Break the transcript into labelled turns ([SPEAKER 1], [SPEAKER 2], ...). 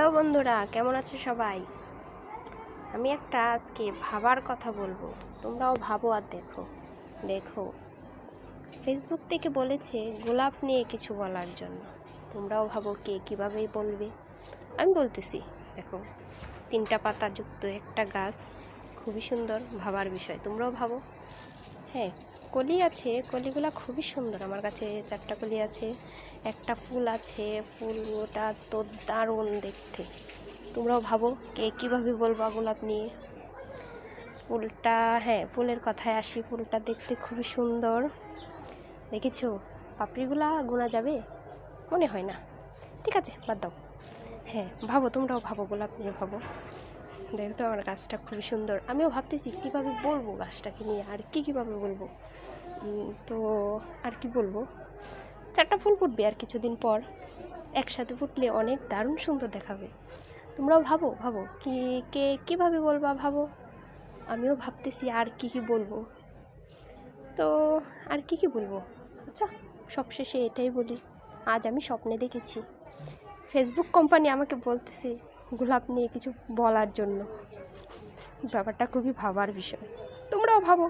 [SPEAKER 1] Hello বন্ধুরা, কেমন আছো সবাই? আমি একটা আজকে ভাবার কথা বলবো, তোমরাও ভাবো আর দেখো। দেখো, ফেসবুক থেকে বলেছে গোলাপ নিয়ে কিছু বলার জন্য। তোমরাও ভাবো কে কীভাবে বলবে। আমি বলতেছি, দেখো, 3টা পাতা যুক্ত একটা গাছ, খুবই সুন্দর, ভাবার বিষয়। তোমরাও ভাবো। হ্যাঁ, কলি আছে, কলিগুলো খুবই সুন্দর। আমার কাছে 4টা কলি আছে, একটা ফুল আছে, ফুল ওটা তো দারুণ দেখতে। তোমরাও ভাবো কে কীভাবে বলবা গোলাপ নিয়ে। ফুলটা, হ্যাঁ, ফুলের কথায় আসি। ফুলটা দেখতে খুবই সুন্দর, দেখেছো? পাপড়িগুলা গোনা যাবে? মনে হয় না। ঠিক আছে, বাদ দাও। হ্যাঁ, ভাবো, তোমরাও ভাবো, গোলাপ নিয়ে ভাবো। দেখো তো, আমার গাছটা খুবই সুন্দর। আমিও ভাবতেছি কীভাবে বলবো গাছটাকে নিয়ে, আর কীভাবে বলবো। তো আর কি বলবো, 4টা ফুল ফুটবে আর কিছুদিন পর, একসাথে ফুটলে অনেক দারুণ সুন্দর দেখাবে। তোমরাও ভাবো ভাবো কে কীভাবে বলবা, ভাবো। আমিও ভাবতেছি আর কি বলবো। তো আর কি বলবো, আচ্ছা, সবশেষে এটাই বলি, আজ আমি স্বপ্নে দেখেছি ফেসবুক কোম্পানি আমাকে বলতেছে গোলাপ নিয়ে কিছু বলার জন্য। ব্যাপারটা খুবই ভাবার বিষয়। তোমরাও ভাবো।